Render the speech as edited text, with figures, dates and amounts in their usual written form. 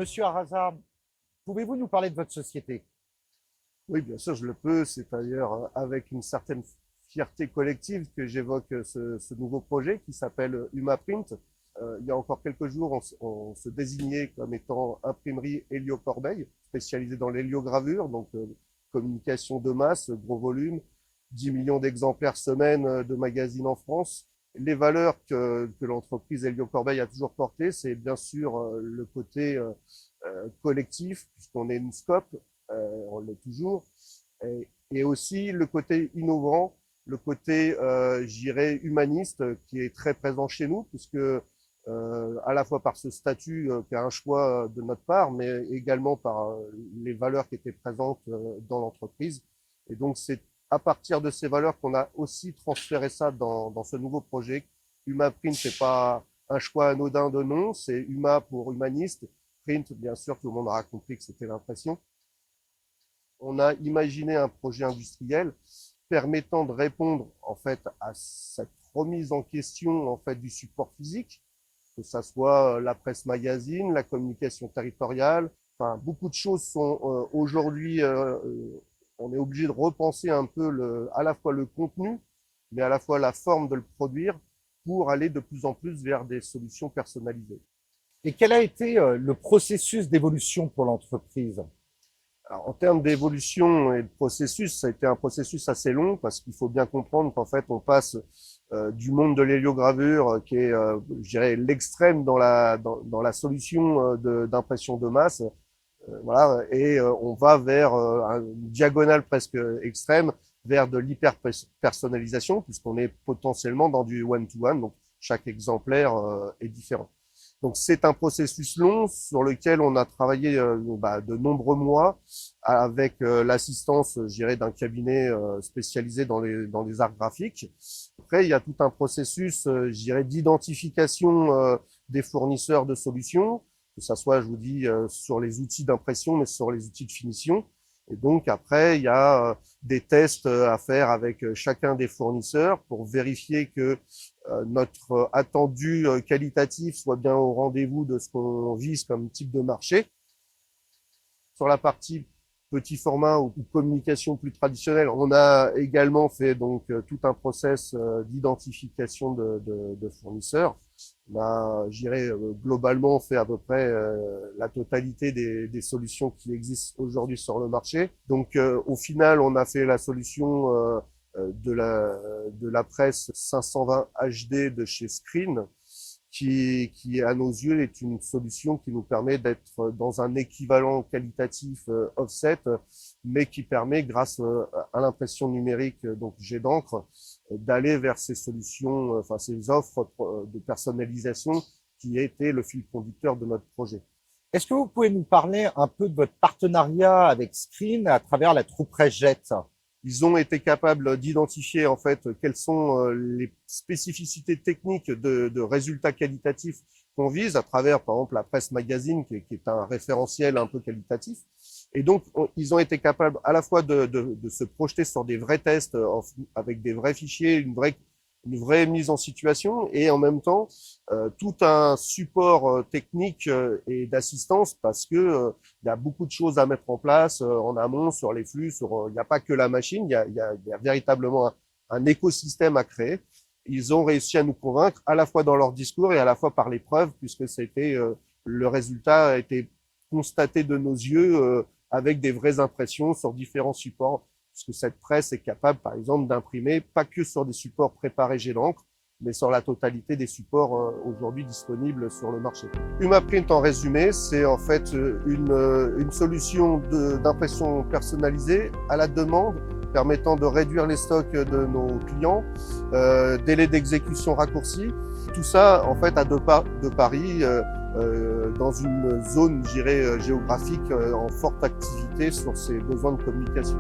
Monsieur Arraza, pouvez-vous nous parler de votre société? Oui, bien sûr, je le peux. C'est d'ailleurs avec une certaine fierté collective que j'évoque ce nouveau projet qui s'appelle Humaprint. Il y a encore quelques jours, on se désignait comme étant imprimerie Hélio Corbeil, spécialisée dans l'héliogravure, donc communication de masse, gros volume, 10 millions d'exemplaires semaine de magazines en France. Les valeurs que l'entreprise Hélio Corbeil a toujours portées, c'est bien sûr le côté collectif, puisqu'on est une scope, on l'est toujours, et aussi le côté innovant, le côté, je dirais, humaniste, qui est très présent chez nous, puisque à la fois par ce statut qui a un choix de notre part, mais également par les valeurs qui étaient présentes dans l'entreprise. Et donc, c'est à partir de ces valeurs qu'on a aussi transféré ça dans ce nouveau projet. Humaprint, c'est pas un choix anodin de nom, c'est Huma pour humaniste. Print, bien sûr, tout le monde aura compris que c'était l'impression. On a imaginé un projet industriel permettant de répondre en fait à cette remise en question en fait du support physique, que ça soit la presse magazine, la communication territoriale. Enfin, beaucoup de choses sont aujourd'hui, on est obligé de repenser un peu à la fois le contenu, mais à la fois la forme de le produire pour aller de plus en plus vers des solutions personnalisées. Et quel a été le processus d'évolution pour l'entreprise? Alors, en termes d'évolution et de processus, ça a été un processus assez long parce qu'il faut bien comprendre qu'en fait, on passe du monde de l'héliogravure qui est, je dirais, l'extrême dans la solution d'impression de masse, voilà, et on va vers une diagonale presque extrême vers de l'hyper-personnalisation puisqu'on est potentiellement dans du one-to-one, donc chaque exemplaire est différent. Donc c'est un processus long sur lequel on a travaillé de nombreux mois avec l'assistance, je dirais, d'un cabinet spécialisé dans les arts graphiques. Après, il y a tout un processus, je dirais, d'identification des fournisseurs de solutions, que ça soit, je vous dis, sur les outils d'impression, mais sur les outils de finition. Et donc après, il y a des tests à faire avec chacun des fournisseurs pour vérifier que notre attendu qualitatif soit bien au rendez-vous de ce qu'on vise comme type de marché. Sur la partie petit format ou communication plus traditionnelle, on a également fait donc tout un process d'identification de fournisseurs. On a, je dirais, globalement fait à peu près la totalité des solutions qui existent aujourd'hui sur le marché. Donc, au final, on a fait la solution de la presse 520 HD de chez Screen, qui à nos yeux est une solution qui nous permet d'être dans un équivalent qualitatif offset, mais qui permet, grâce à l'impression numérique, donc jet d'encre, d'aller vers ces solutions, enfin ces offres de personnalisation qui étaient le fil conducteur de notre projet. Est-ce que vous pouvez nous parler un peu de votre partenariat avec Screen à travers la troupe Jet? Ils ont été capables d'identifier en fait quelles sont les spécificités techniques de résultats qualitatifs qu'on vise à travers, par exemple, la presse magazine qui est un référentiel un peu qualitatif. Et donc, ils ont été capables à la fois de se projeter sur des vrais tests avec des vrais fichiers, une vraie mise en situation et en même temps tout un support technique et d'assistance parce que il y a beaucoup de choses à mettre en place en amont sur les flux, il n'y a pas que la machine, il y a véritablement un écosystème à créer. Ils ont réussi à nous convaincre à la fois dans leur discours et à la fois par les preuves puisque c'était le résultat a été constaté de nos yeux avec des vraies impressions sur différents supports. Puisque cette presse est capable, par exemple, d'imprimer pas que sur des supports préparés jet d'encre, mais sur la totalité des supports aujourd'hui disponibles sur le marché. Humaprint, en résumé, c'est en fait une solution d'impression personnalisée à la demande, permettant de réduire les stocks de nos clients, délai d'exécution raccourci. Tout ça, en fait, à deux pas de Paris, dans une zone, je dirais, géographique en forte activité sur ses besoins de communication.